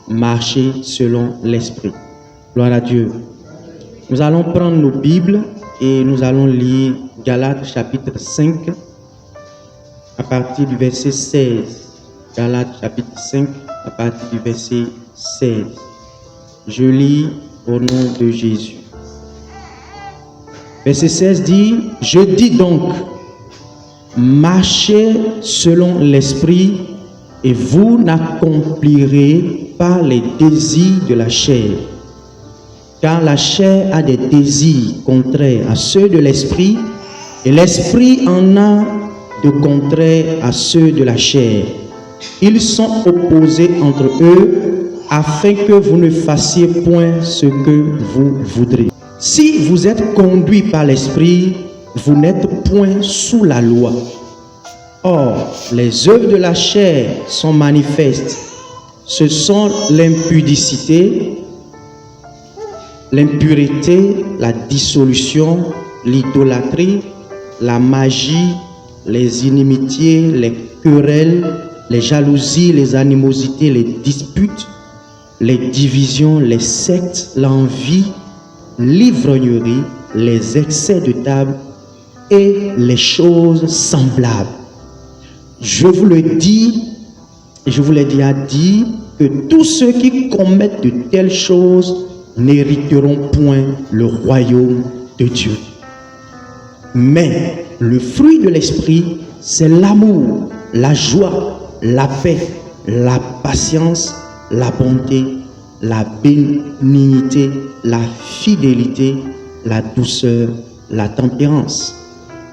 marcher selon l'esprit. Gloire à Dieu. Nous allons prendre nos Bibles et nous allons lire Galates chapitre 5 à partir du verset 16. Galates chapitre 5 à partir du verset 16. Je lis au nom de Jésus. Verset 16 dit, « Je dis donc, marchez selon l'esprit et vous n'accomplirez pas les désirs de la chair. Car la chair a des désirs contraires à ceux de l'esprit et l'esprit en a de contraires à ceux de la chair. Ils sont opposés entre eux afin que vous ne fassiez point ce que vous voudrez. Si vous êtes conduit par l'esprit, vous n'êtes point sous la loi. Or, les œuvres de la chair sont manifestes. Ce sont l'impudicité, l'impureté, la dissolution, l'idolâtrie, la magie, les inimitiés, les querelles, les jalousies, les animosités, les disputes, les divisions, les sectes, l'envie, l'ivrognerie, les excès de table et les choses semblables. Je vous le dis, et je vous l'ai déjà dit, que tous ceux qui commettent de telles choses n'hériteront point le royaume de Dieu. Mais le fruit de l'esprit, c'est l'amour, la joie, la paix, la patience, la bonté, la bénignité, la fidélité, la douceur, la tempérance.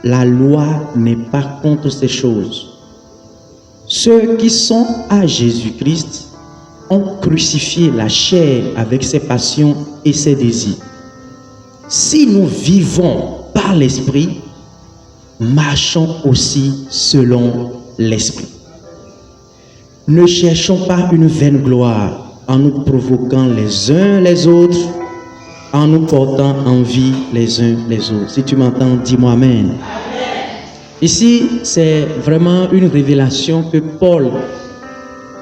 La loi n'est pas contre ces choses. Ceux qui sont à Jésus-Christ ont crucifié la chair avec ses passions et ses désirs. Si nous vivons par l'esprit, marchons aussi selon l'esprit. Ne cherchons pas une vaine gloire en nous provoquant les uns les autres, en nous portant envie les uns les autres. Si tu m'entends, dis-moi Amen. Ici, c'est vraiment une révélation que Paul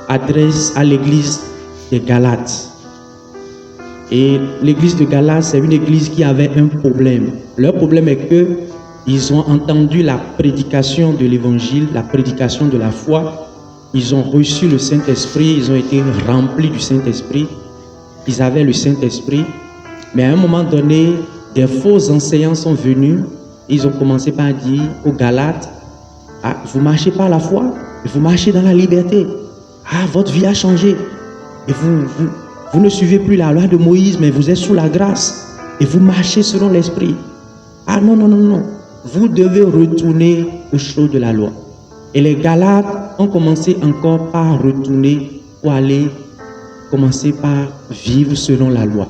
adresse à l'église de Galates. Et l'église de Galates, c'est une église qui avait un problème. Leur problème est que ils ont entendu la prédication de l'évangile, la prédication de la foi. Ils ont reçu le Saint-Esprit, ils ont été remplis du Saint-Esprit. Ils avaient le Saint-Esprit. Mais à un moment donné, des faux enseignants sont venus. Ils ont commencé par dire aux Galates, ah, vous marchez par la foi, vous marchez dans la liberté. Ah, votre vie a changé. Et vous ne suivez plus la loi de Moïse, mais vous êtes sous la grâce. Et vous marchez selon l'esprit. Ah non, non, non, non. Vous devez retourner aux choses de la loi. Et les Galates ont commencé encore par retourner pour aller commencer par vivre selon la loi.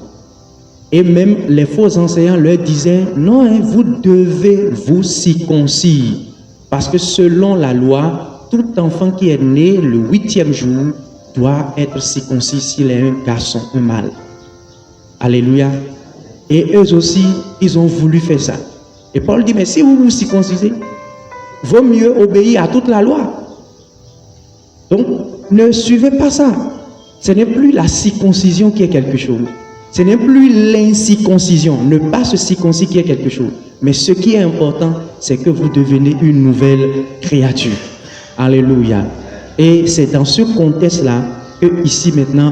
Et même les faux enseignants leur disaient, non, hein, vous devez vous circoncire. Parce que selon la loi, tout enfant qui est né le 8e jour doit être circoncis s'il est un garçon, un mâle. Alléluia. Et eux aussi, ils ont voulu faire ça. Et Paul dit, mais si vous vous circoncisez, vaut mieux obéir à toute la loi. Donc, ne suivez pas ça. Ce n'est plus la circoncision qui est quelque chose. Ce n'est plus l'incirconcision, ne pas se circoncire qui est quelque chose. Mais ce qui est important, c'est que vous devenez une nouvelle créature. Alléluia. Et c'est dans ce contexte-là que ici maintenant,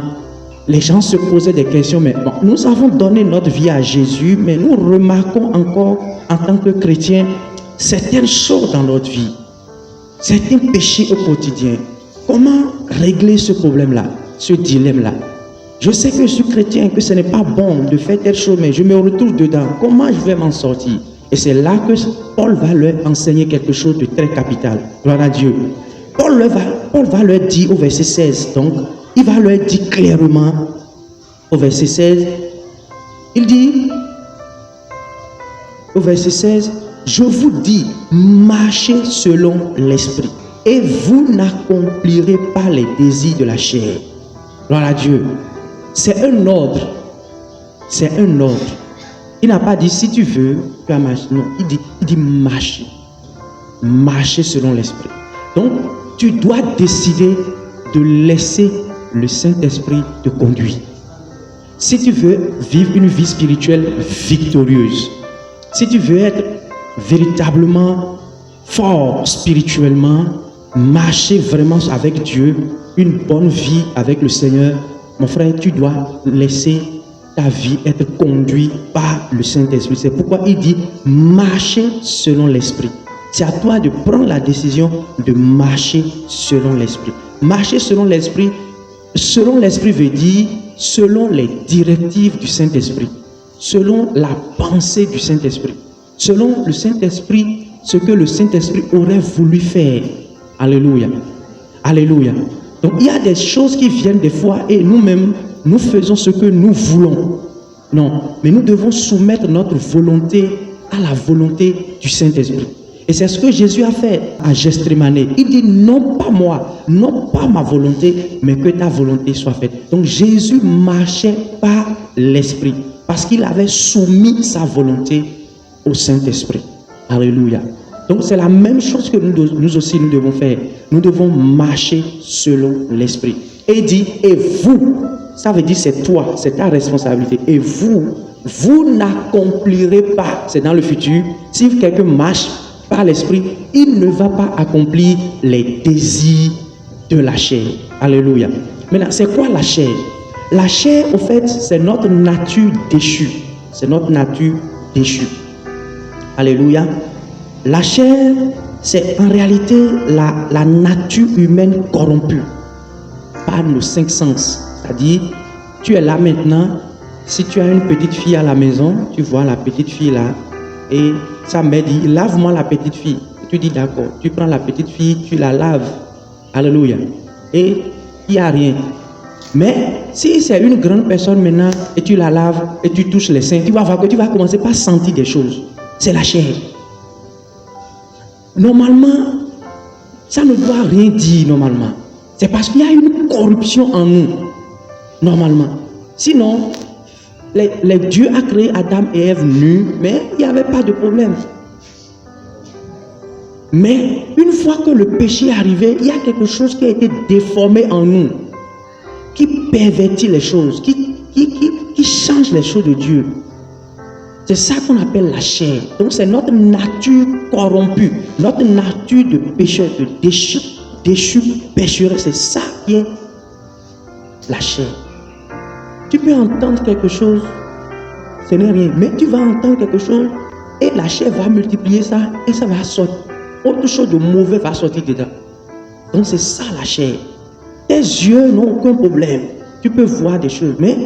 les gens se posaient des questions. Mais bon, nous avons donné notre vie à Jésus, mais nous remarquons encore en tant que chrétiens certaines choses dans notre vie, certains péchés au quotidien. Comment régler ce problème-là, ce dilemme-là? Je sais que je suis chrétien, que ce n'est pas bon de faire telle chose, mais je me retrouve dedans. Comment je vais m'en sortir? Et c'est là que Paul va leur enseigner quelque chose de très capital. Gloire à Dieu. Paul va leur dire au verset 16, donc, il va leur dire clairement, au verset 16, il dit, au verset 16, je vous dis, marchez selon l'esprit, et vous n'accomplirez pas les désirs de la chair. Gloire à Dieu. C'est un ordre. C'est un ordre. Il n'a pas dit si tu veux, tu vas marcher. Non, il dit marcher. Marcher selon l'esprit. Donc, tu dois décider de laisser le Saint-Esprit te conduit. Si tu veux vivre une vie spirituelle victorieuse, si tu veux être véritablement fort spirituellement, marcher vraiment avec Dieu, une bonne vie avec le Seigneur, mon frère, tu dois laisser ta vie être conduite par le Saint-Esprit. C'est pourquoi il dit marcher selon l'Esprit. C'est à toi de prendre la décision de marcher selon l'Esprit. Marcher selon l'Esprit veut dire selon les directives du Saint-Esprit, selon la pensée du Saint-Esprit, selon le Saint-Esprit, ce que le Saint-Esprit aurait voulu faire. Alléluia. Alléluia. Donc il y a des choses qui viennent des fois et nous-mêmes, nous faisons ce que nous voulons. Non, mais nous devons soumettre notre volonté à la volonté du Saint-Esprit. Et c'est ce que Jésus a fait à Gethsémane. Il dit non pas moi, non pas ma volonté, mais que ta volonté soit faite. Donc Jésus marchait par l'Esprit parce qu'il avait soumis sa volonté au Saint-Esprit. Alléluia. Donc c'est la même chose que nous aussi nous devons faire. Nous devons marcher selon l'Esprit. Et il dit, et vous, ça veut dire c'est toi, c'est ta responsabilité. Et vous n'accomplirez pas, c'est dans le futur, si quelqu'un marche par l'Esprit, il ne va pas accomplir les désirs de la chair. Alléluia. Maintenant, c'est quoi la chair? La chair, au fait, c'est notre nature déchue. C'est notre nature déchue. Alléluia. La chair, c'est en réalité la nature humaine corrompue par nos 5 sens. C'est-à-dire, tu es là maintenant, si tu as une petite fille à la maison, tu vois la petite fille là, et sa mère dit, lave-moi la petite fille. Tu dis d'accord, tu prends la petite fille, tu la laves. Alléluia. Et il n'y a rien. Mais si c'est une grande personne maintenant, et tu la laves, et tu touches les seins, tu vas voir que tu vas commencer par sentir des choses. C'est la chair. Normalement, ça ne doit rien dire normalement. C'est parce qu'il y a une corruption en nous. Normalement. Sinon, Dieu a créé Adam et Ève nus, mais il n'y avait pas de problème. Mais une fois que le péché est arrivé, il y a quelque chose qui a été déformé en nous, qui pervertit les choses, qui change les choses de Dieu. C'est ça qu'on appelle la chair. Donc c'est notre nature corrompue, notre nature de pécheur, de déchu pécheur. C'est ça qui est la chair. Tu peux entendre quelque chose, ce n'est rien, mais tu vas entendre quelque chose et la chair va multiplier ça et ça va sortir. Autre chose de mauvais va sortir dedans. Donc c'est ça la chair. Tes yeux n'ont aucun problème. Tu peux voir des choses, mais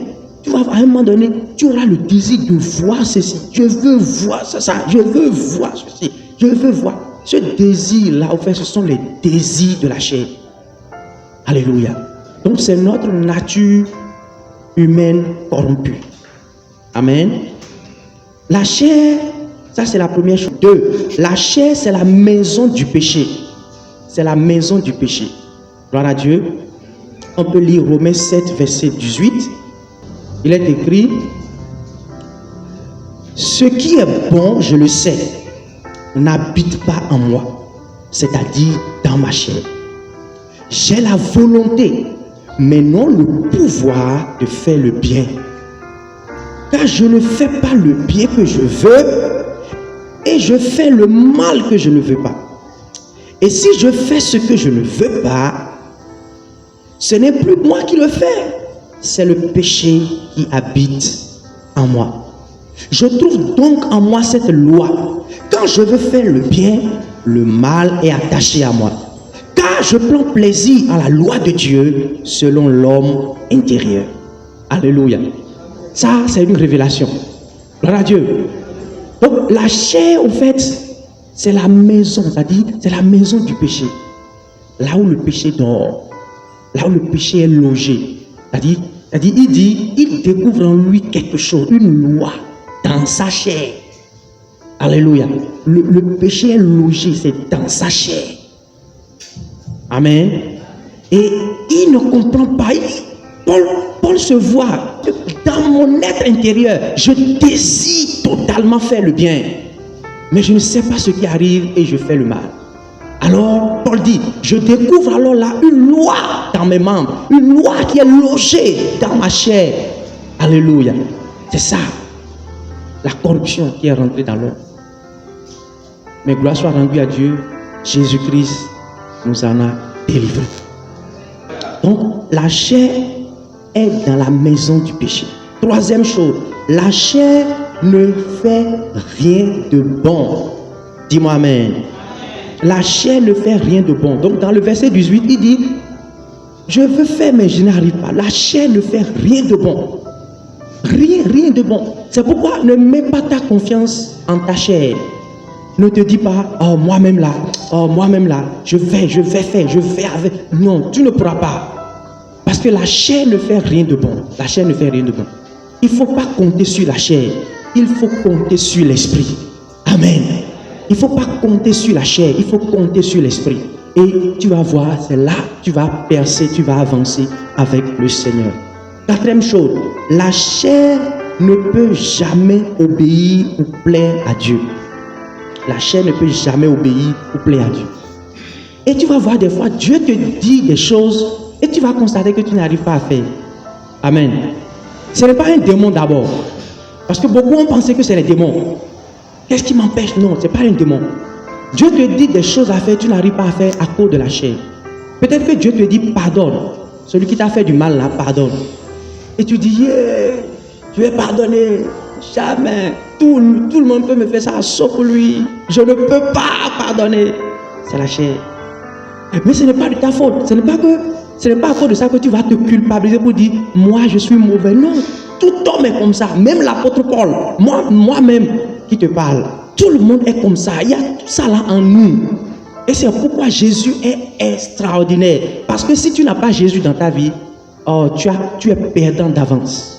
tu vas à un moment donné, tu auras le désir de voir ceci. Je veux voir ça. Je veux voir ceci. Je veux voir. Ce désir-là, en fait, ce sont les désirs de la chair. Alléluia. Donc c'est notre nature humaine corrompue. Amen. La chair, ça c'est la première chose. 2. La chair, c'est la maison du péché. C'est la maison du péché. Gloire à Dieu. On peut lire Romains 7, verset 18. Il est écrit, ce qui est bon, je le sais, n'habite pas en moi, c'est-à-dire dans ma chair. J'ai la volonté, mais non le pouvoir de faire le bien. Car je ne fais pas le bien que je veux, et je fais le mal que je ne veux pas. Et si je fais ce que je ne veux pas, ce n'est plus moi qui le fais. C'est le péché qui habite en moi. Je trouve donc en moi cette loi. Quand je veux faire le bien, le mal est attaché à moi. Car je prends plaisir à la loi de Dieu selon l'homme intérieur. Alléluia. Ça, c'est une révélation. Gloire à Dieu. Donc, la chair, en fait, c'est la maison. C'est-à-dire, c'est la maison du péché. Là où le péché dort. Là où le péché est logé. C'est-à-dire, il découvre en lui quelque chose, une loi dans sa chair. Alléluia. Le péché est logé, c'est dans sa chair. Amen. Et il ne comprend pas. Paul se voit dans mon être intérieur. Je désire totalement faire le bien, mais je ne sais pas ce qui arrive et je fais le mal. Alors Paul Paul dit, je découvre alors là une loi dans mes membres, une loi qui est logée dans ma chair. Alléluia. C'est ça, la corruption qui est rentrée dans l'homme. Mais gloire soit rendue à Dieu, Jésus-Christ nous en a délivrés. Donc, la chair est dans la maison du péché. Troisième chose, la chair ne fait rien de bon. Dis-moi amen. La chair ne fait rien de bon. Donc, dans le verset 18, il dit, je veux faire, mais je n'arrive pas. La chair ne fait rien de bon. Rien de bon. C'est pourquoi ne mets pas ta confiance en ta chair. Ne te dis pas, oh moi-même là, je vais faire avec. Non, tu ne pourras pas. Parce que la chair ne fait rien de bon. La chair ne fait rien de bon. Il ne faut pas compter sur la chair. Il faut compter sur l'esprit. Amen. Il ne faut pas compter sur la chair. Il faut compter sur l'esprit. Et tu vas voir, c'est là que tu vas percer, tu vas avancer avec le Seigneur. Quatrième chose, la chair ne peut jamais obéir ou plaire à Dieu. La chair ne peut jamais obéir ou plaire à Dieu. Et tu vas voir des fois, Dieu te dit des choses et tu vas constater que tu n'arrives pas à faire. Amen. Ce n'est pas un démon d'abord. Parce que beaucoup ont pensé que c'est les démons. Qu'est-ce qui m'empêche? Non, ce n'est pas un démon. Dieu te dit des choses à faire, tu n'arrives pas à faire à cause de la chair. Peut-être que Dieu te dit pardonne. Celui qui t'a fait du mal là, pardonne. Et tu dis, yeah, je vais pardonner. Jamais. Tout le monde peut me faire ça, sauf lui. Je ne peux pas pardonner. C'est la chair. Mais ce n'est pas de ta faute. Ce n'est pas à cause de ça que tu vas te culpabiliser pour dire, moi je suis mauvais. Non, tout homme est comme ça. Même l'apôtre Paul, moi-même qui te parle. Tout le monde est comme ça. Il y a tout ça là en nous. Et c'est pourquoi Jésus est extraordinaire. Parce que si tu n'as pas Jésus dans ta vie, oh, tu es perdant d'avance.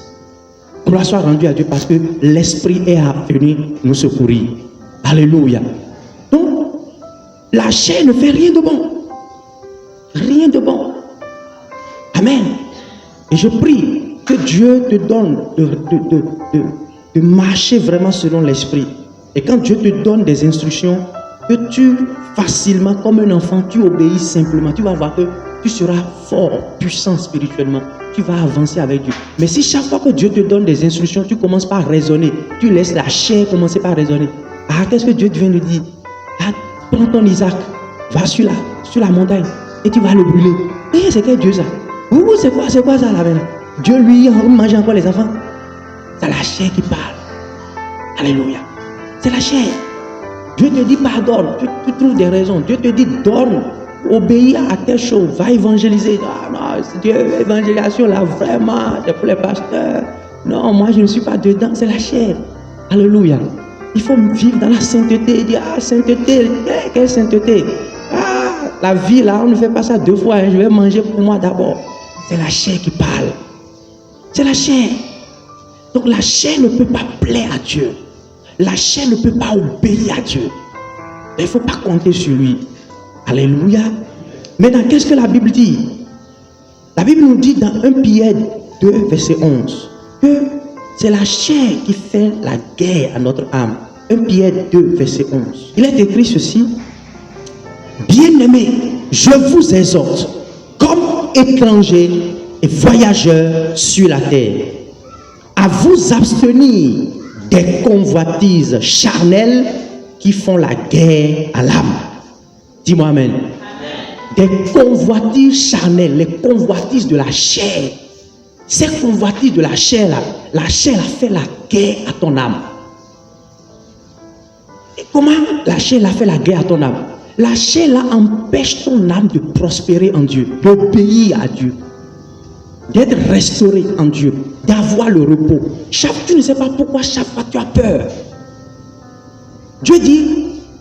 Gloire soit rendue à Dieu parce que l'Esprit est venu nous secourir. Alléluia. Donc, la chair ne fait rien de bon. Rien de bon. Amen. Et je prie que Dieu te donne de marcher vraiment selon l'Esprit. Et quand Dieu te donne des instructions, que tu facilement, comme un enfant, tu obéis simplement. Tu vas voir que tu seras fort, puissant spirituellement. Tu vas avancer avec Dieu. Mais si chaque fois que Dieu te donne des instructions, tu commences par raisonner, tu laisses la chair commencer par raisonner. Ah, qu'est-ce que Dieu vient de dire? Ah, prends ton Isaac, va sur la montagne et tu vas le brûler. Et c'est quel Dieu ça? Ouh, c'est quoi ça là maintenant? Dieu lui mange encore les enfants. C'est la chair qui parle. Alléluia. C'est la chair. Dieu te dit pardonne, tu trouves des raisons. Dieu te dit donne, obéis à telle chose, va évangéliser. Ah non, c'est Dieu, évangélisation là, vraiment, c'est pour les pasteurs. Non, moi je ne suis pas dedans, c'est la chair. Alléluia. Il faut vivre dans la sainteté. Il dit, ah, sainteté, quelle sainteté? Ah, la vie là, on ne fait pas ça deux fois, hein. Je vais manger pour moi d'abord. C'est la chair qui parle. C'est la chair. Donc la chair ne peut pas plaire à Dieu. La chair ne peut pas obéir à Dieu. Il ne faut pas compter sur lui. Alléluia. Maintenant, qu'est-ce que la Bible dit? La Bible nous dit dans 1 Pierre 2, verset 11, que c'est la chair qui fait la guerre à notre âme. 1 Pierre 2, verset 11. Il est écrit ceci. Bien-aimés, je vous exhorte, comme étrangers et voyageurs sur la terre, à vous abstenir des convoitises charnelles qui font la guerre à l'âme. Dis-moi amen. Des convoitises charnelles, les convoitises de la chair. Ces convoitises de la chair là, la chair a fait la guerre à ton âme. Et comment la chair a fait la guerre à ton âme? La chair là empêche ton âme de prospérer en Dieu, d'obéir à Dieu, d'être restauré en Dieu, d'avoir le repos. Tu ne sais pas pourquoi chaque fois tu as peur. Dieu dit,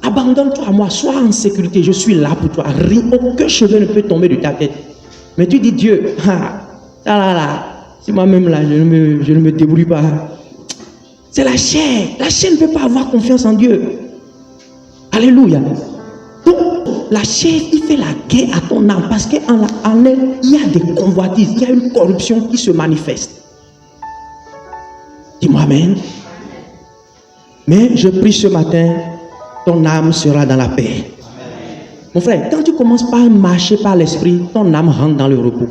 abandonne-toi à moi, sois en sécurité, je suis là pour toi. Rien, aucun cheveu ne peut tomber de ta tête. Mais tu dis, Dieu, si moi-même là, je ne me débrouille pas. C'est la chair. La chair ne peut pas avoir confiance en Dieu. Alléluia. Donc, la chair, il fait la guerre à ton âme parce qu'en elle, il y a des convoitises, il y a une corruption qui se manifeste. Dis-moi amen. Mais je prie ce matin, ton âme sera dans la paix. Mon frère, quand tu commences par marcher par l'esprit, ton âme rentre dans le repos.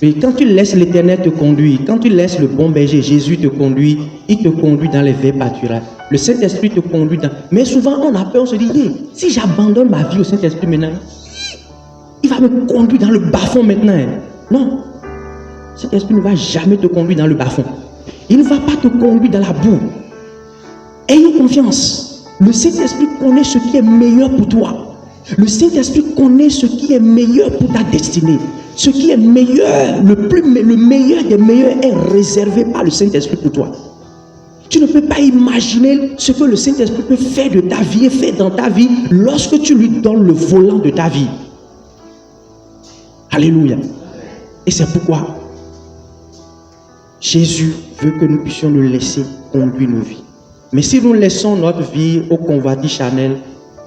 Et quand tu laisses l'Éternel te conduire, quand tu laisses le bon berger, Jésus te conduire, il te conduit dans les verts pâturages. Le Saint-Esprit te conduit dans... Mais souvent, on a peur, on se dit, hey, si j'abandonne ma vie au Saint-Esprit maintenant, il va me conduire dans le bas-fond maintenant. Non. Le Saint-Esprit ne va jamais te conduire dans le bas-fond. Il ne va pas te conduire dans la boue. Ayez confiance. Le Saint-Esprit connaît ce qui est meilleur pour toi. Le Saint-Esprit connaît ce qui est meilleur pour ta destinée. Ce qui est meilleur, le meilleur des meilleurs est réservé par le Saint-Esprit pour toi. Tu ne peux pas imaginer ce que le Saint-Esprit peut faire de ta vie et faire dans ta vie lorsque tu lui donnes le volant de ta vie. Alléluia. Et c'est pourquoi Jésus veut que nous puissions le laisser conduire nos vies. Mais si nous laissons notre vie aux convoitises charnelles,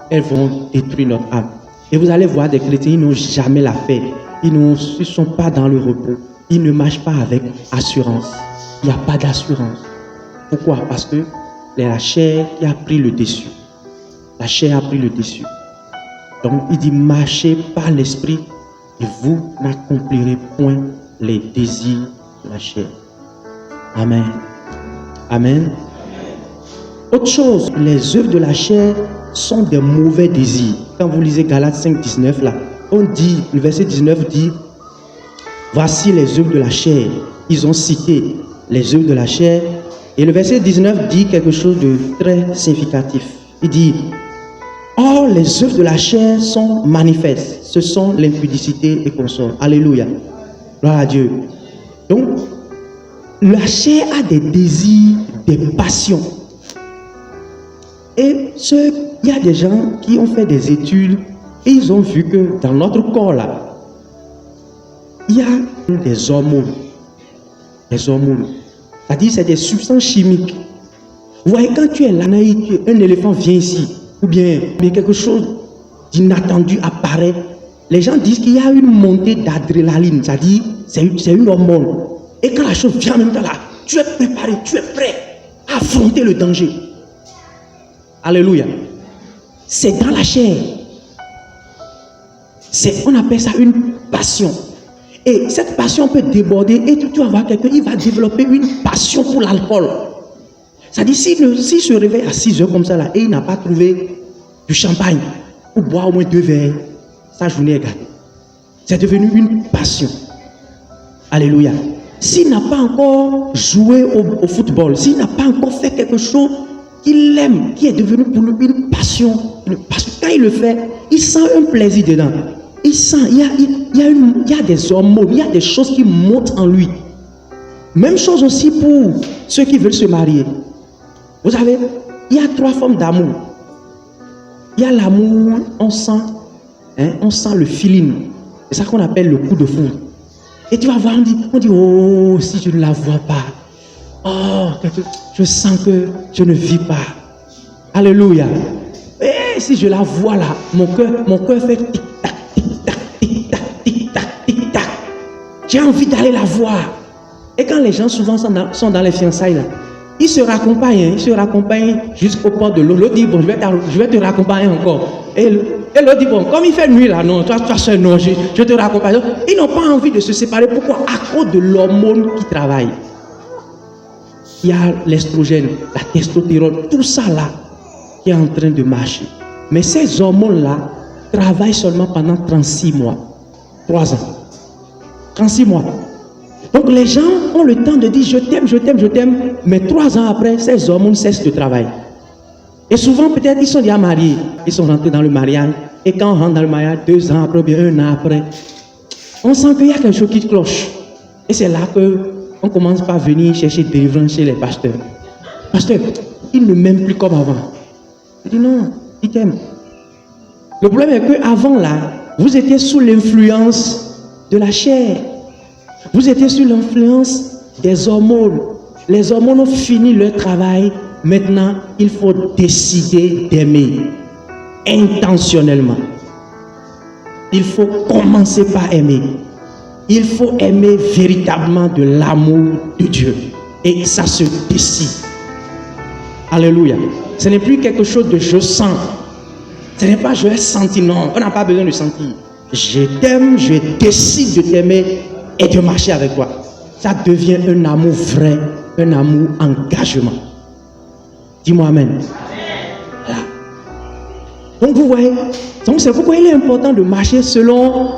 elles vont détruire notre âme. Et vous allez voir des chrétiens, ils n'ont jamais la paix. Ils ne sont pas dans le repos. Ils ne marchent pas avec assurance. Il n'y a pas d'assurance. Pourquoi? Parce que la chair qui a pris le dessus. La chair a pris le dessus. Donc il dit, marchez par l'esprit et vous n'accomplirez point les désirs de la chair. Amen. Amen. Autre chose, les œuvres de la chair sont des mauvais désirs. Quand vous lisez Galates 5, 19 là, on dit, le verset 19 dit, voici les œuvres de la chair. Ils ont cité les œuvres de la chair. Et le verset 19 dit quelque chose de très significatif. Il dit, or les œuvres de la chair sont manifestes. Ce sont l'impudicité et consorts. Alléluia. Gloire à Dieu. Donc, la chair a des désirs, des passions. Et il y a des gens qui ont fait des études et ils ont vu que dans notre corps là, il y a des hormones. Des hormones. C'est-à-dire c'est des substances chimiques. Vous voyez, quand tu es là, un éléphant vient ici, ou bien quelque chose d'inattendu apparaît, les gens disent qu'il y a une montée d'adrénaline, c'est-à-dire c'est une hormone. Et quand la chose vient en même temps là, tu es préparé, tu es prêt à affronter le danger. Alléluia. C'est dans la chair. On appelle ça une passion. Et cette passion peut déborder et tu vas voir quelqu'un, il va développer une passion pour l'alcool. C'est-à-dire, s'il se réveille à 6 heures comme ça là, et il n'a pas trouvé du champagne pour boire au moins 2 verres, sa journée est gâtée. C'est devenu une passion. Alléluia. S'il n'a pas encore joué au football, s'il n'a pas encore fait quelque chose qu'il aime, qui est devenu pour lui une passion, quand il le fait, il sent un plaisir dedans. Il sent, il y a des hormones, il y a des choses qui montent en lui. Même chose aussi pour ceux qui veulent se marier. Vous savez, il y a 3 formes d'amour. Il y a l'amour, on sent le feeling. C'est ça qu'on appelle le coup de foudre. Et tu vas voir, on dit, oh, si je ne la vois pas, oh, je sens que je ne vis pas. Alléluia. Et si je la vois là, mon cœur fait tic-tac, tic-tac, tic-tac, tic-tac, tic-tac. J'ai envie d'aller la voir. Et quand les gens souvent sont dans les fiançailles là, ils se raccompagnent jusqu'au port de l'eau. L'autre dit, bon, je vais te raccompagner encore. Et l'autre dit, bon, comme il fait nuit là, non, toi seul, non, je te raccompagne. Ils n'ont pas envie de se séparer. Pourquoi? À cause de l'hormone qui travaille. Il y a l'estrogène, la testostérone, tout ça là qui est en train de marcher. Mais ces hormones-là travaillent seulement pendant 36 mois. 3 ans. 36 mois. Donc les gens ont le temps de dire je t'aime, mais 3 ans après, ces hormones cessent de travailler. Et souvent, peut-être, ils sont déjà mariés. Ils sont rentrés dans le mariage. Et quand on rentre dans le mariage, 2 ans après, bien 1 an après, on sent qu'il y a quelque chose qui cloche. Et c'est là qu'on commence par venir chercher délivrance chez les pasteurs. Pasteur, il ne m'aime plus comme avant. Je dis non, il t'aime. Le problème est qu'avant là, vous étiez sous l'influence de la chair. Vous étiez sous l'influence des hormones. Les hormones ont fini leur travail. Maintenant, il faut décider d'aimer intentionnellement. Il faut commencer par aimer. Il faut aimer véritablement de l'amour de Dieu. Et ça se décide. Alléluia. Ce n'est plus quelque chose de je sens. Ce n'est pas je vais sentir, non, on n'a pas besoin de sentir. Je t'aime, je décide de t'aimer et de marcher avec toi. Ça devient un amour vrai, un amour engagement. Dis-moi amen. Voilà. Donc vous voyez, donc c'est pourquoi il est important de marcher selon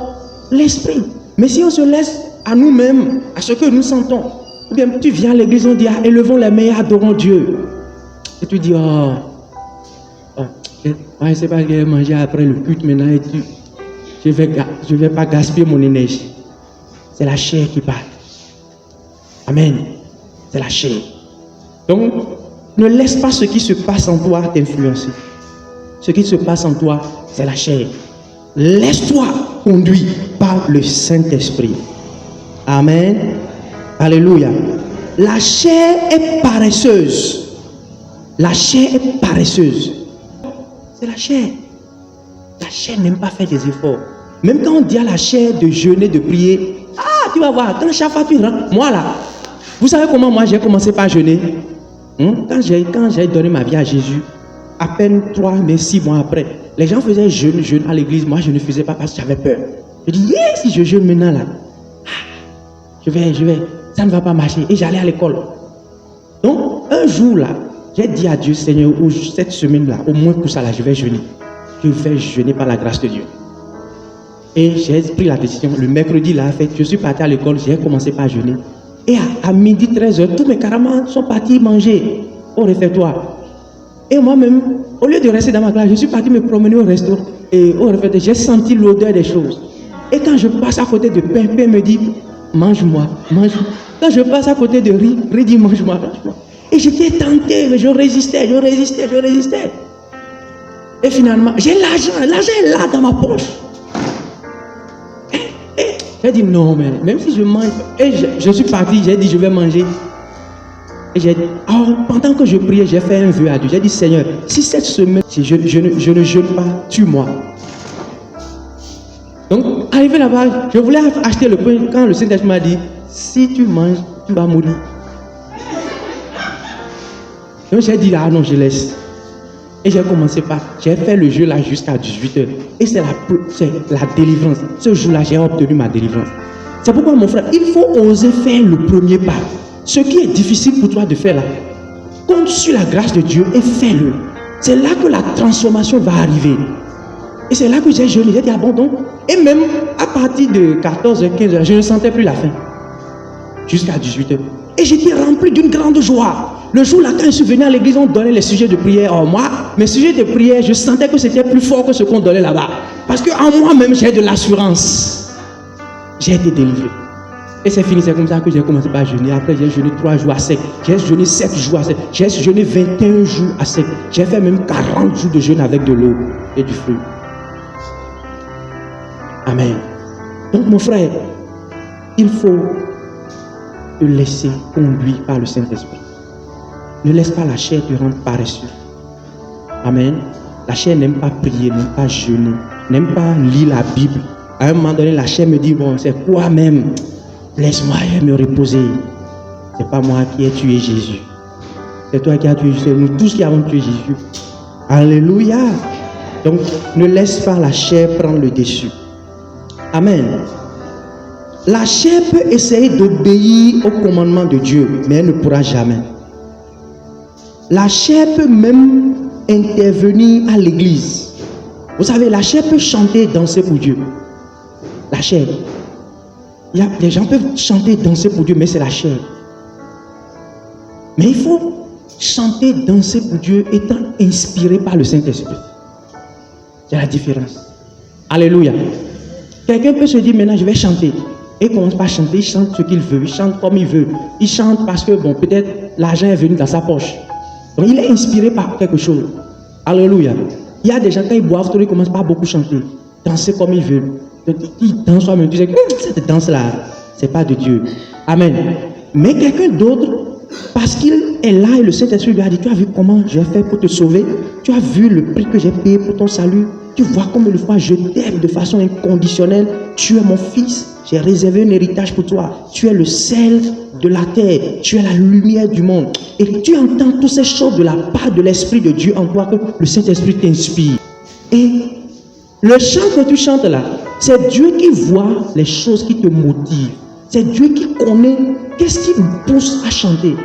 l'esprit. Mais si on se laisse à nous-mêmes, à ce que nous sentons, ou bien tu viens à l'église, on dit ah, élevons les mains et adorons Dieu. Et tu dis je ne sais pas que manger après le culte maintenant et je ne vais pas gaspiller mon énergie. C'est la chair qui parle. Amen. C'est la chair. Donc, ne laisse pas ce qui se passe en toi t'influencer. Ce qui se passe en toi, c'est la chair. Laisse-toi conduire par le Saint-Esprit. Amen. Alléluia. La chair est paresseuse. La chair est paresseuse. C'est la chair. La chair n'aime pas faire des efforts. Même quand on dit à la chair de jeûner, de prier, ah, tu vas voir, quand chaque fois tu rentres, moi là, vous savez comment moi j'ai commencé par jeûner? Quand j'ai donné ma vie à Jésus, à peine 3, mais 6 mois après, les gens faisaient jeûne à l'église, moi je ne faisais pas parce que j'avais peur. Je dis, si je jeûne maintenant là, je vais, ça ne va pas marcher. Et j'allais à l'école. Donc, un jour là, j'ai dit à Dieu, Seigneur, cette semaine-là, au moins pour ça là, je vais jeûner. Je vais jeûner par la grâce de Dieu. Et j'ai pris la décision. Le mercredi là, je suis parti à l'école, j'ai commencé par jeûner. Et à midi 13h, tous mes camarades sont partis manger au réfectoire. Et moi-même, au lieu de rester dans ma classe, je suis parti me promener au restaurant. Et au réfectoire, j'ai senti l'odeur des choses. Et quand je passe à côté de pain, pain me dit, mange-moi, mange-moi. Quand je passe à côté de riz dit, mange-moi, mange-moi. Et j'étais tenté, mais je résistais. Et finalement, j'ai l'argent est là dans ma poche. Et j'ai dit non, mais même si je mange, et je suis parti, j'ai dit je vais manger. Et j'ai dit, pendant que je priais, j'ai fait un vœu à Dieu. J'ai dit Seigneur, si cette semaine, si je ne jeûne pas, tue-moi. Donc, arrivé là-bas, je voulais acheter le pain quand le Saint-Esprit m'a dit, si tu manges, tu vas mourir. Donc j'ai dit là, non, je laisse. Et j'ai commencé par, j'ai fait le jeu là jusqu'à 18h. Et c'est la délivrance. Ce jour-là, j'ai obtenu ma délivrance. C'est pourquoi mon frère, il faut oser faire le premier pas. Ce qui est difficile pour toi de faire là, compte sur la grâce de Dieu et fais-le. C'est là que la transformation va arriver. Et c'est là que j'ai jeûné, j'ai dit abandon. Et même à partir de 14h, 15h, je ne sentais plus la faim. Jusqu'à 18h. Et j'étais rempli d'une grande joie. Le jour là, quand je suis venu à l'église, on donnait les sujets de prière. Moi, mes sujets de prière, je sentais que c'était plus fort que ce qu'on donnait là-bas. Parce qu'en moi-même, j'ai de l'assurance. J'ai été délivré. Et c'est fini, c'est comme ça que j'ai commencé par jeûner. Après, j'ai jeûné 3 jours à sec. J'ai jeûné 7 jours à sec. J'ai jeûné 21 jours à sec. J'ai fait même 40 jours de jeûne avec de l'eau et du fruit. Amen. Donc, mon frère, il faut te laisser conduire par le Saint-Esprit. Ne laisse pas la chair te rendre paresseux. Amen. La chair n'aime pas prier, n'aime pas jeûner, n'aime pas lire la Bible. À un moment donné, la chair me dit, bon, c'est quoi même? Laisse-moi me reposer. C'est pas moi qui ai tué Jésus. C'est toi qui as tué Jésus. C'est nous tous qui avons tué Jésus. Alléluia. Donc, ne laisse pas la chair prendre le dessus. Amen. La chair peut essayer d'obéir au commandement de Dieu, mais elle ne pourra jamais. La chair peut même intervenir à l'église. Vous savez, la chair peut chanter et danser pour Dieu. La chair. Les gens peuvent chanter et danser pour Dieu, mais c'est la chair. Mais il faut chanter et danser pour Dieu étant inspiré par le Saint-Esprit. C'est la différence. Alléluia. Quelqu'un peut se dire maintenant je vais chanter. Et il commence par chanter, il chante ce qu'il veut, il chante comme il veut. Il chante parce que bon, peut-être l'argent est venu dans sa poche. Donc il est inspiré par quelque chose. Alléluia. Il y a des gens quand ils boivent, ils commencent pas à beaucoup chanter, danser comme ils veulent. Donc ils dansent soi-même. Tu sais que cette danse-là, c'est pas de Dieu. Amen. Mais quelqu'un d'autre, parce qu'il est là et le Saint-Esprit lui a dit, tu as vu comment j'ai fait pour te sauver? Tu as vu le prix que j'ai payé pour ton salut? Tu vois combien de fois je t'aime de façon inconditionnelle. Tu es mon fils. J'ai réservé un héritage pour toi. Tu es le sel de la terre. Tu es la lumière du monde. Et tu entends toutes ces choses de la part de l'Esprit de Dieu en toi que le Saint-Esprit t'inspire. Et le chant que tu chantes là, c'est Dieu qui voit les choses qui te motivent. C'est Dieu qui connaît qu'est-ce qui nous pousse à chanter.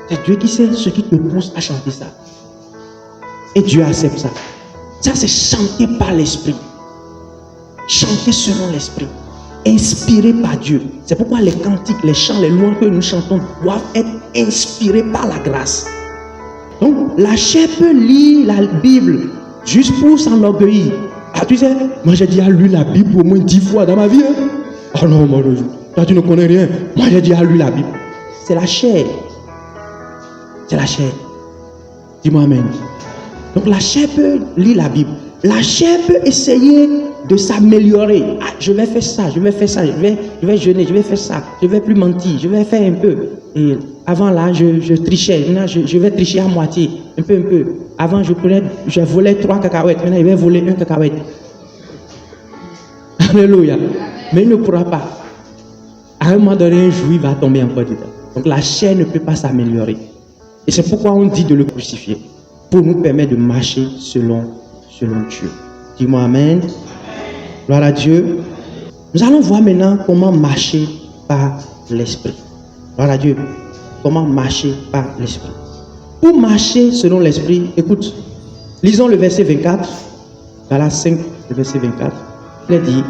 C'est Dieu qui sait ce qui te pousse à chanter ça. Et Dieu accepte ça. Ça, c'est chanter par l'esprit. Chanter selon l'esprit. Inspiré par Dieu. C'est pourquoi les cantiques, les chants, les louanges que nous chantons doivent être inspirés par la grâce. Donc, la chair peut lire la Bible juste pour s'enorgueillir. Ah, tu sais, moi j'ai déjà lu la Bible au moins 10 fois dans ma vie. Oh non, moi, toi tu ne connais rien. Moi j'ai déjà lu la Bible. C'est la chair. C'est la chair. Dis-moi amen. Donc la chair peut lire la Bible. La chair peut essayer de s'améliorer. Ah, je vais faire ça, je vais faire ça, je vais jeûner, je vais faire ça, je vais plus mentir, je vais faire un peu. Et avant là, je trichais. Maintenant, je vais tricher à moitié, un peu. Avant, je volais 3 cacahuètes. Maintenant, je vais voler 1 cacahuète. Alléluia. Mais il ne pourra pas. À un moment donné, un jour, il va tomber encore dedans. Donc la chair ne peut pas s'améliorer. Et c'est pourquoi on dit de le crucifier. Pour nous permettre de marcher selon Dieu. Dis-moi amen. Gloire à Dieu. Nous allons voir maintenant comment marcher par l'esprit. Gloire à Dieu. Comment marcher par l'esprit. Pour marcher selon l'esprit, écoute, lisons le verset 24. Voilà 5, le verset 24. Il est dit,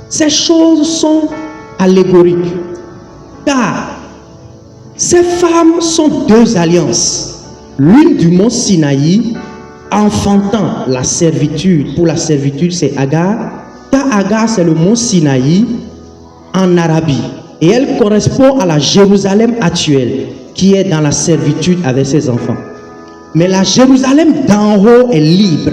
ces choses sont allégoriques, car ces femmes sont 2 alliances. L'une du mont Sinaï, enfantant la servitude. Pour la servitude, c'est Agar. Car Agar, c'est le mont Sinaï en Arabie. Et elle correspond à la Jérusalem actuelle, qui est dans la servitude avec ses enfants. Mais la Jérusalem d'en haut est libre.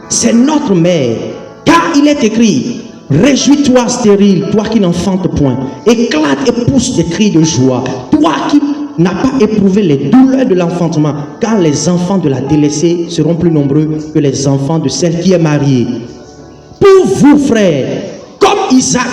C'est notre mère. Car il est écrit, réjouis-toi stérile, toi qui n'enfantes point. Éclate et pousse des cris de joie, toi qui n'as pas éprouvé les douleurs de l'enfantement, car les enfants de la délaissée seront plus nombreux que les enfants de celle qui est mariée. Pour vous, frères, comme Isaac,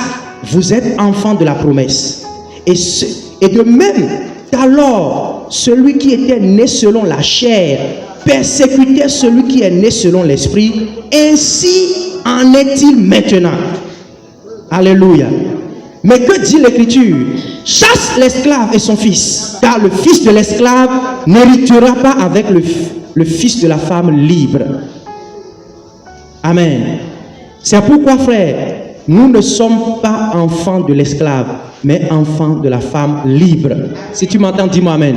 vous êtes enfants de la promesse. Et de même qu'alors, celui qui était né selon la chair persécutait celui qui est né selon l'esprit, ainsi en est-il maintenant. Alléluia. Mais que dit l'Écriture? Chasse l'esclave et son fils, car le fils de l'esclave n'héritera pas avec le fils de la femme libre. Amen. C'est pourquoi, frère, nous ne sommes pas enfants de l'esclave, mais enfants de la femme libre. Si tu m'entends, dis-moi amen.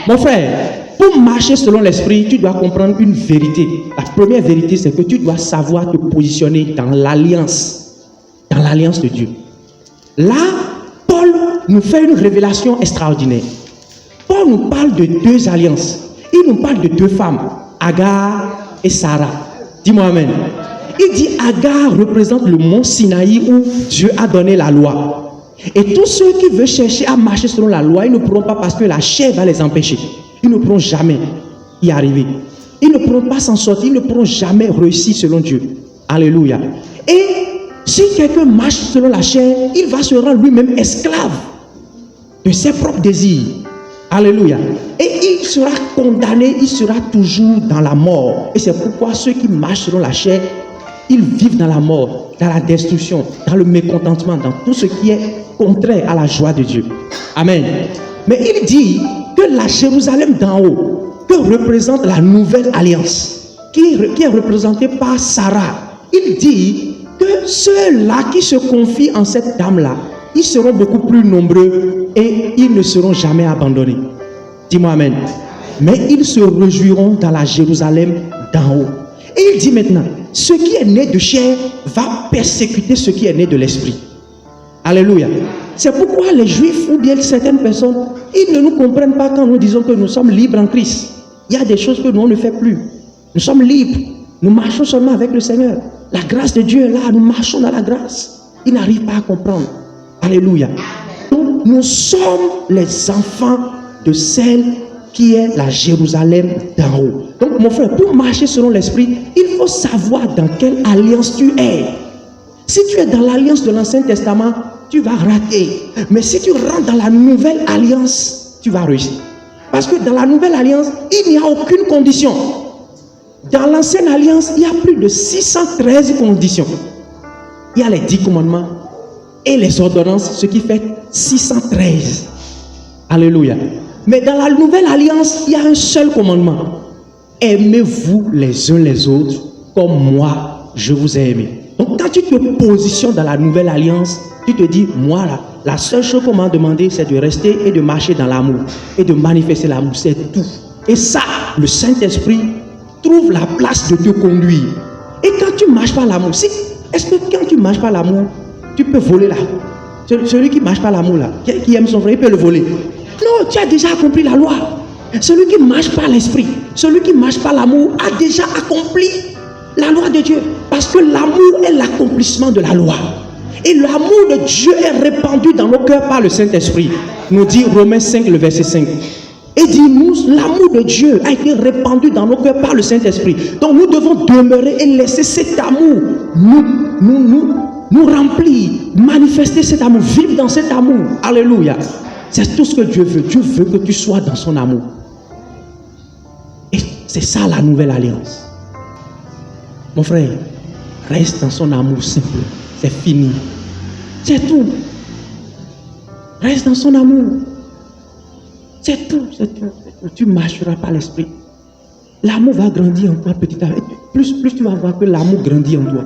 Mon frère, pour marcher selon l'esprit, tu dois comprendre une vérité. La première vérité, c'est que tu dois savoir te positionner dans l'alliance de Dieu. Là, Paul nous fait une révélation extraordinaire. Paul nous parle de 2 alliances. Il nous parle de 2 femmes, Agar et Sarah. Dis-moi amen. Il dit Agar représente le mont Sinaï où Dieu a donné la loi. Et tous ceux qui veulent chercher à marcher selon la loi, ils ne pourront pas parce que la chair va les empêcher. Ils ne pourront jamais y arriver. Ils ne pourront pas s'en sortir. Ils ne pourront jamais réussir selon Dieu. Alléluia. Et si quelqu'un marche selon la chair, il va se rendre lui-même esclave de ses propres désirs. Alléluia. Et il sera condamné, il sera toujours dans la mort. Et c'est pourquoi ceux qui marchent selon la chair, ils vivent dans la mort, dans la destruction, dans le mécontentement, dans tout ce qui est contraire à la joie de Dieu. Amen. Mais il dit que la Jérusalem d'en haut, que représente la nouvelle alliance, qui est représentée par Sarah, il dit que ceux-là qui se confient en cette dame-là, ils seront beaucoup plus nombreux et ils ne seront jamais abandonnés. Dis-moi amen. Mais ils se réjouiront dans la Jérusalem d'en haut. Et il dit maintenant, ce qui est né de chair va persécuter ce qui est né de l'esprit. Alléluia. C'est pourquoi les Juifs ou bien certaines personnes, ils ne nous comprennent pas quand nous disons que nous sommes libres en Christ. Il y a des choses que nous on ne fait plus. Nous sommes libres. Nous marchons seulement avec le Seigneur. La grâce de Dieu est là. Nous marchons dans la grâce. Ils n'arrivent pas à comprendre. Alléluia. Donc, nous sommes les enfants de celle qui est la Jérusalem d'en haut. Donc, mon frère, pour marcher selon l'esprit, il faut savoir dans quelle alliance tu es. Si tu es dans l'alliance de l'Ancien Testament, tu vas rater. Mais si tu rentres dans la nouvelle alliance, tu vas réussir. Parce que dans la nouvelle alliance, il n'y a aucune condition. Dans l'ancienne alliance, il y a plus de 613 conditions. Il y a les 10 commandements et les ordonnances, ce qui fait 613. Alléluia. Mais dans la nouvelle alliance, il y a un seul commandement. Aimez-vous les uns les autres comme moi, je vous ai aimé. Donc quand tu te positionnes dans la nouvelle alliance, tu te dis, moi là, la seule chose qu'on m'a demandé, c'est de rester et de marcher dans l'amour et de manifester l'amour, c'est tout. Et ça, le Saint-Esprit trouve la place de te conduire. Et quand tu ne marches pas l'amour, est-ce que quand tu ne marches pas l'amour, tu peux voler là? Celui qui ne marche pas l'amour là, qui aime son frère, il peut le voler. Non, tu as déjà accompli la loi. Celui qui ne marche pas l'esprit, celui qui ne marche pas l'amour, a déjà accompli la loi de Dieu. Parce que l'amour est l'accomplissement de la loi. Et l'amour de Dieu est répandu dans nos cœurs par le Saint-Esprit. Nous dit Romains 5, le verset 5. Et dit, l'amour de Dieu a été répandu dans nos cœurs par le Saint-Esprit. Donc nous devons demeurer et laisser cet amour nous remplir, manifester cet amour, vivre dans cet amour. Alléluia. C'est tout ce que Dieu veut. Dieu veut que tu sois dans son amour. Et c'est ça la nouvelle alliance. Mon frère, reste dans son amour simple. C'est fini. C'est tout. Reste dans son amour. C'est tout, c'est tout. Tu marcheras par l'esprit. L'amour va grandir en toi petit à petit. Plus tu vas voir que l'amour grandit en toi.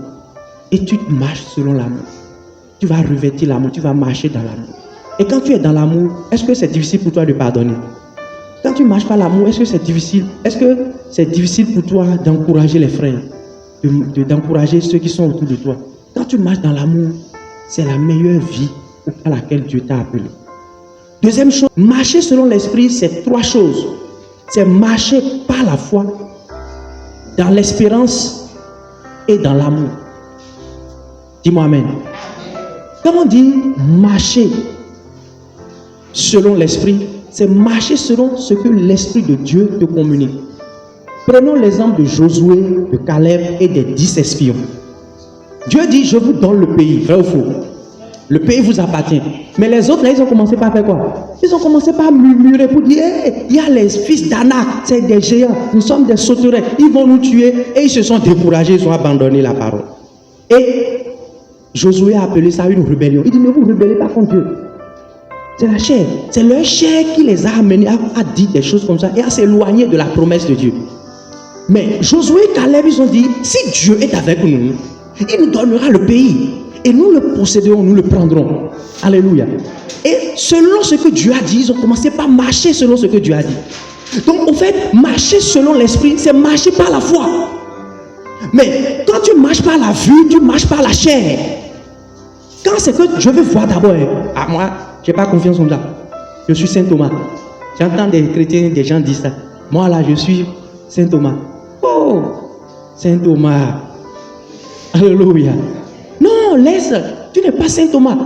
Et tu marches selon l'amour. Tu vas revêtir l'amour, tu vas marcher dans l'amour. Et quand tu es dans l'amour, est-ce que c'est difficile pour toi de pardonner? Quand tu ne marches pas l'amour, est-ce que c'est difficile? Est-ce que c'est difficile pour toi d'encourager les frères? D'encourager ceux qui sont autour de toi? Quand tu marches dans l'amour, c'est la meilleure vie à laquelle Dieu t'a appelé. Deuxième chose, marcher selon l'esprit, c'est 3 choses. C'est marcher par la foi, dans l'espérance et dans l'amour. Dis-moi amen. Quand on dit marcher selon l'esprit, c'est marcher selon ce que l'esprit de Dieu te communique. Prenons l'exemple de Josué, de Caleb et des 10 espions. Dieu dit, je vous donne le pays, vrai ou faux? Le pays vous appartient. Mais les autres, là, ils ont commencé par faire quoi? Ils ont commencé par murmurer pour dire, hey, il y a les fils d'Anak, c'est des géants, nous sommes des sauterelles, ils vont nous tuer. Et ils se sont découragés, ils ont abandonné la parole. Et Josué a appelé ça une rébellion. Il dit, ne vous rebellez pas contre Dieu. C'est la chair. C'est leur chair qui les a amenés à dire des choses comme ça et à s'éloigner de la promesse de Dieu. Mais Josué et Caleb, ils ont dit, si Dieu est avec nous, il nous donnera le pays. Et nous le posséderons, nous le prendrons. Alléluia. Et selon ce que Dieu a dit, ils ont commencé par marcher selon ce que Dieu a dit. Donc en fait, marcher selon l'esprit, c'est marcher par la foi. Mais quand tu marches par la vue, tu marches par la chair. Quand c'est que je veux voir d'abord, moi, je n'ai pas confiance en ça. Je suis Saint Thomas. J'entends des chrétiens, des gens disent ça. Moi là, je suis Saint Thomas. Oh, Saint Thomas. Alléluia. Non, laisse, tu n'es pas Saint Thomas.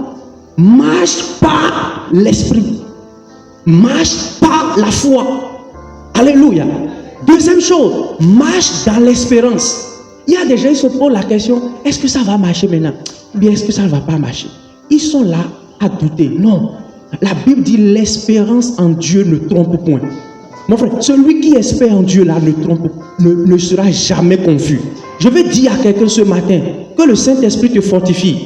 Marche par l'esprit. Marche par la foi. Alléluia. Deuxième chose, marche dans l'espérance. Il y a des gens qui se posent la question, est-ce que ça va marcher maintenant? Ou bien est-ce que ça ne va pas marcher? Ils sont là à douter. Non. La Bible dit l'espérance en Dieu ne trompe point. Mon frère, celui qui espère en Dieu là ne sera jamais confus. Je veux dire à quelqu'un ce matin que le Saint-Esprit te fortifie.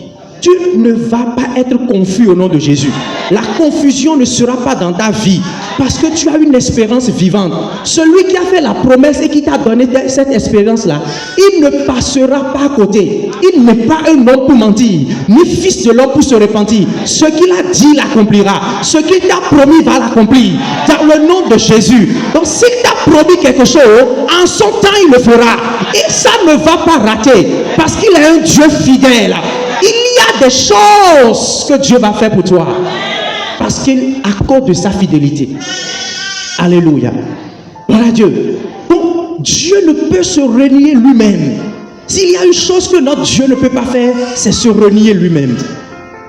Tu ne vas pas être confus au nom de Jésus. La confusion ne sera pas dans ta vie parce que tu as une espérance vivante. Celui qui a fait la promesse et qui t'a donné cette espérance-là, il ne passera pas à côté. Il n'est pas un homme pour mentir, ni fils de l'homme pour se repentir. Ce qu'il a dit, il l'accomplira. Ce qu'il t'a promis, va l'accomplir. Dans le nom de Jésus. Donc s'il t'a promis quelque chose, en son temps, il le fera. Et ça ne va pas rater parce qu'il est un Dieu fidèle. Il y a des choses que Dieu va faire pour toi parce qu'il accorde sa fidélité. Alléluia. Voilà Dieu. Donc Dieu ne peut se renier lui-même. S'il y a une chose que notre Dieu ne peut pas faire, c'est se renier lui-même.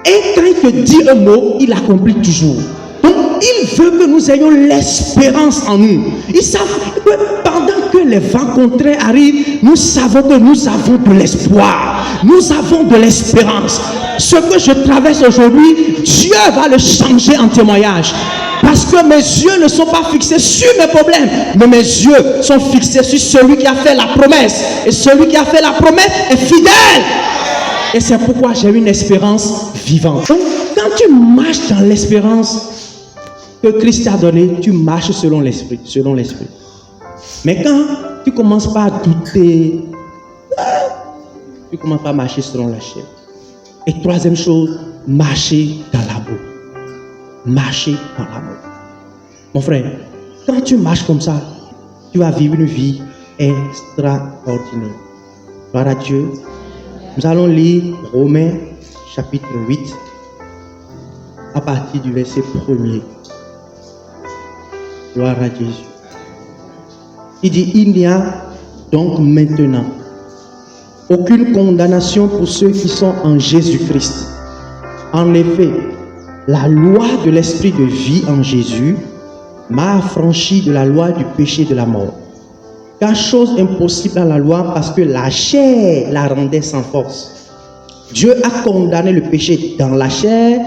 Et quand il te dit un mot, il accomplit toujours. Donc il veut que nous ayons l'espérance en nous. Ils savent que pendant que les vents contraires arrivent, nous savons que nous avons de l'espoir. Nous avons de l'espérance. Ce que je traverse aujourd'hui, Dieu va le changer en témoignage. Parce que mes yeux ne sont pas fixés sur mes problèmes, mais mes yeux sont fixés sur celui qui a fait la promesse. Et celui qui a fait la promesse est fidèle. Et c'est pourquoi j'ai une espérance vivante. Donc, quand tu marches dans l'espérance que Christ t'a donnée, tu marches selon l'esprit, selon l'esprit. Mais quand tu commences pas à douter, tu commences pas à marcher selon la chair. Et troisième chose, marcher dans l'amour. Marcher dans l'amour. Mon frère, quand tu marches comme ça, tu vas vivre une vie extraordinaire. Gloire à Dieu. Nous allons lire Romains chapitre 8 à partir du verset 1er. Gloire à Jésus. Il dit, il n'y a donc maintenant aucune condamnation pour ceux qui sont en Jésus-Christ. En effet, la loi de l'esprit de vie en Jésus m'a affranchi de la loi du péché de la mort. Car chose impossible à la loi parce que la chair la rendait sans force. Dieu a condamné le péché dans la chair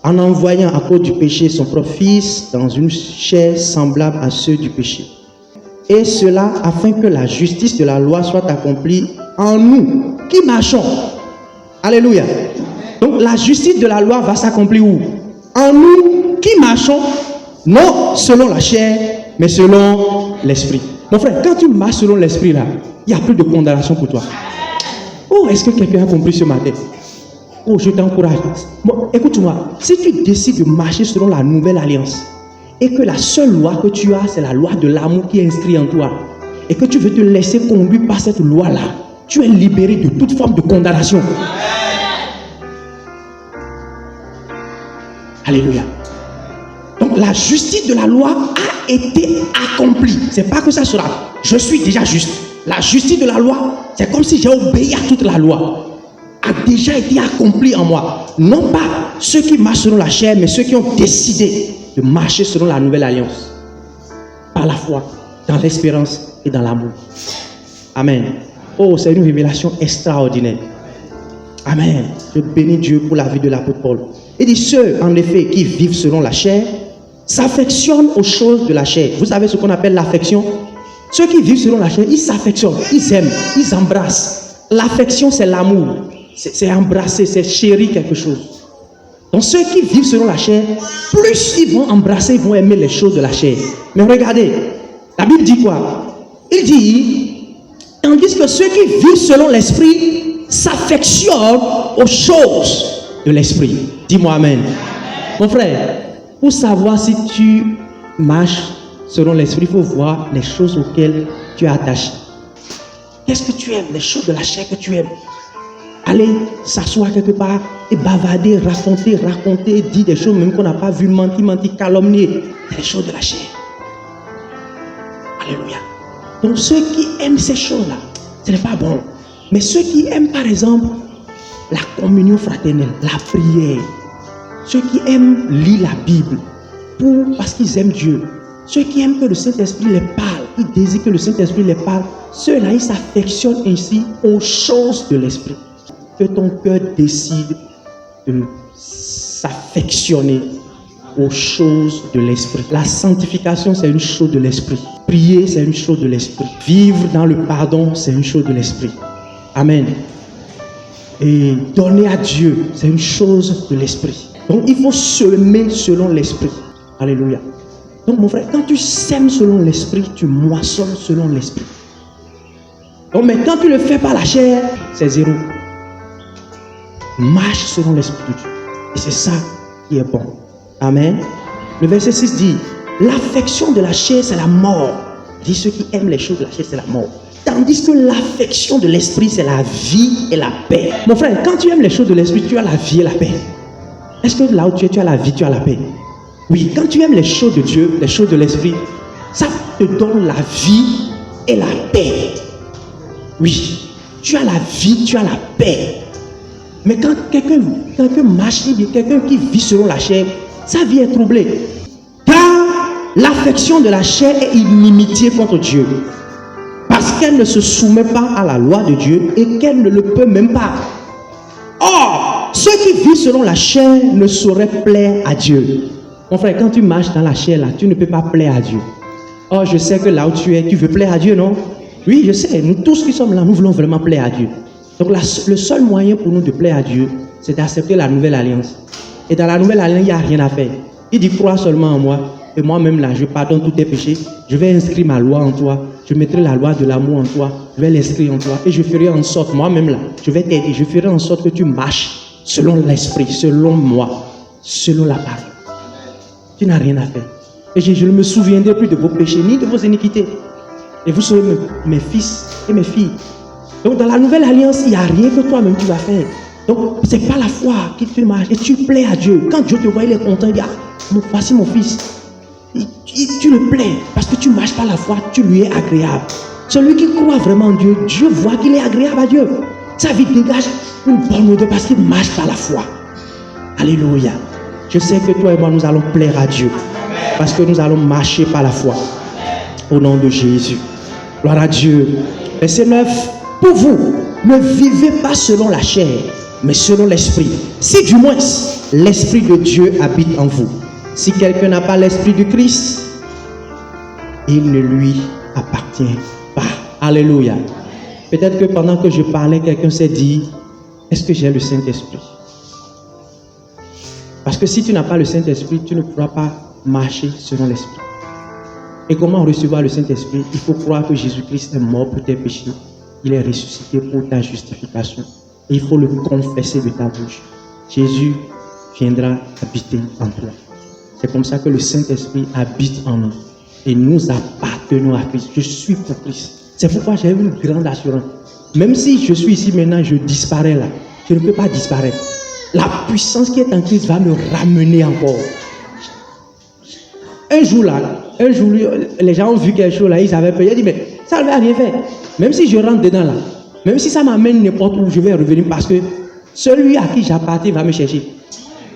en envoyant à cause du péché son propre Fils dans une chair semblable à ceux du péché. Et cela afin que la justice de la loi soit accomplie en nous qui marchons. Alléluia. Donc la justice de la loi va s'accomplir où? En nous qui marchons, non selon la chair, mais selon l'esprit. Mon frère, quand tu marches selon l'esprit là, il n'y a plus de condamnation pour toi. Oh, est-ce que quelqu'un a compris ce matin? Oh, je t'encourage. Bon, écoute-moi, si tu décides de marcher selon la nouvelle alliance, et que la seule loi que tu as, c'est la loi de l'amour qui est inscrite en toi, et que tu veux te laisser conduire par cette loi-là, tu es libéré de toute forme de condamnation. Alléluia. Donc la justice de la loi a été accomplie. C'est pas que ça sera. Je suis déjà juste. La justice de la loi, c'est comme si j'ai obéi à toute la loi. A déjà été accomplie en moi. Non pas ceux qui marchent selon la chair, mais ceux qui ont décidé de marcher selon la nouvelle alliance. Par la foi, dans l'espérance et dans l'amour. Amen. Oh, c'est une révélation extraordinaire. Amen. Je bénis Dieu pour la vie de l'apôtre Paul. Il dit, ceux en effet qui vivent selon la chair s'affectionnent aux choses de la chair. Vous savez ce qu'on appelle l'affection? Ceux qui vivent selon la chair, ils s'affectionnent, ils aiment, ils embrassent. L'affection, c'est l'amour. C'est embrasser, c'est chérir quelque chose. Donc ceux qui vivent selon la chair, plus ils vont embrasser, ils vont aimer les choses de la chair. Mais regardez, la Bible dit quoi? Il dit, tandis que ceux qui vivent selon l'esprit s'affectionnent aux choses de l'esprit. Dis-moi amen. Mon frère, pour savoir si tu marches selon l'esprit, il faut voir les choses auxquelles tu es attaché. Qu'est-ce que tu aimes? Les choses de la chair que tu aimes. Aller s'asseoir quelque part et bavarder, raconter, dire des choses même qu'on n'a pas vu, mentir, calomnier. Les choses de la chair. Alléluia. Donc ceux qui aiment ces choses-là, ce n'est pas bon. Mais ceux qui aiment par exemple la communion fraternelle, la prière, ceux qui aiment lire la Bible parce qu'ils aiment Dieu, ceux qui aiment que le Saint-Esprit les parle, ils désirent que le Saint-Esprit les parle, ceux-là ils s'affectionnent ainsi aux choses de l'Esprit. Que ton cœur décide de s'affectionner aux choses de l'Esprit. La sanctification, c'est une chose de l'Esprit. Prier, c'est une chose de l'Esprit. Vivre dans le pardon, c'est une chose de l'Esprit. Amen. Et donner à Dieu, c'est une chose de l'Esprit. Donc, il faut semer selon l'Esprit. Alléluia. Donc, mon frère, quand tu sèmes selon l'Esprit, tu moissonnes selon l'Esprit. Donc, mais quand tu le fais par la chair, c'est zéro. Marche selon l'Esprit de Dieu. Et c'est ça qui est bon. Amen. Le verset 6 dit, l'affection de la chair, c'est la mort. Il dit, ceux qui aiment les choses de la chair, c'est la mort. Tandis que l'affection de l'Esprit, c'est la vie et la paix. Mon frère, quand tu aimes les choses de l'Esprit, tu as la vie et la paix. Est-ce que là où tu es, tu as la vie, tu as la paix? Oui, quand tu aimes les choses de Dieu, les choses de l'Esprit, ça te donne la vie et la paix. Oui, tu as la vie, tu as la paix. Mais quand quelqu'un marche, quelqu'un qui vit selon la chair, sa vie est troublée. Car l'affection de la chair est inimitié contre Dieu. Parce qu'elle ne se soumet pas à la loi de Dieu et qu'elle ne le peut même pas. Or, ceux qui vivent selon la chair ne sauraient plaire à Dieu. Mon frère, quand tu marches dans la chair, là, tu ne peux pas plaire à Dieu. Oh, je sais que là où tu es, tu veux plaire à Dieu, non? Oui, je sais. Nous tous qui sommes là, nous voulons vraiment plaire à Dieu. Donc, le seul moyen pour nous de plaire à Dieu, c'est d'accepter la nouvelle alliance. Et dans la nouvelle alliance, il n'y a rien à faire. Il dit, crois seulement en moi. Et moi-même, là, je pardonne tous tes péchés. Je vais inscrire ma loi en toi. Je mettrai la loi de l'amour en toi. Je vais l'inscrire en toi. Et je ferai en sorte, moi-même, là, je vais t'aider. Je ferai en sorte que tu marches selon l'esprit, selon moi, selon la parole. Tu n'as rien à faire. Et je ne me souviendrai plus de vos péchés, ni de vos iniquités. Et vous serez mes fils et mes filles. Donc, dans la nouvelle alliance, il n'y a rien que toi-même tu vas faire. Donc, ce n'est pas la foi qui te marche. Et tu plais à Dieu. Quand Dieu te voit, il est content. Il dit, voici mon fils. Tu le plais parce que tu ne marches pas la foi, tu lui es agréable. Celui qui croit vraiment en Dieu, Dieu voit qu'il est agréable à Dieu. Sa vie dégage une bonne odeur parce qu'il marche par la foi. Alléluia. Je sais que toi et moi, nous allons plaire à Dieu parce que nous allons marcher par la foi. Au nom de Jésus. Gloire à Dieu. Verset 9. Pour vous, ne vivez pas selon la chair, mais selon l'esprit. Si du moins l'esprit de Dieu habite en vous. Si quelqu'un n'a pas l'esprit du Christ, il ne lui appartient pas. Alléluia. Peut-être que pendant que je parlais, quelqu'un s'est dit, est-ce que j'ai le Saint-Esprit? Parce que si tu n'as pas le Saint-Esprit, tu ne pourras pas marcher selon l'Esprit. Et comment recevoir le Saint-Esprit? Il faut croire que Jésus-Christ est mort pour tes péchés. Il est ressuscité pour ta justification. Et il faut le confesser de ta bouche. Jésus viendra habiter en toi. C'est comme ça que le Saint-Esprit habite en nous. Et nous appartenons à Christ. Je suis pour Christ. C'est pourquoi j'ai une grande assurance. Même si je suis ici maintenant, je disparais là. Je ne peux pas disparaître. La puissance qui est en Christ va me ramener encore. Un jour, les gens ont vu quelque chose là, ils avaient peur. Ils ont dit, mais ça ne va rien faire. Même si je rentre dedans là, même si ça m'amène n'importe où, je vais revenir parce que celui à qui j'appartiens va me chercher.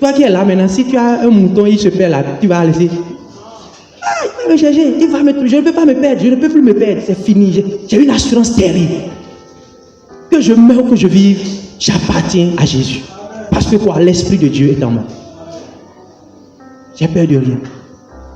Toi qui es là maintenant, si tu as un mouton, il se perd là, tu vas laisser. Ah, il va me chercher, je ne peux pas me perdre, je ne peux plus me perdre, c'est fini. J'ai une assurance terrible. Que je meure ou que je vive, j'appartiens à Jésus. Parce que quoi? L'Esprit de Dieu est en moi. J'ai peur de rien.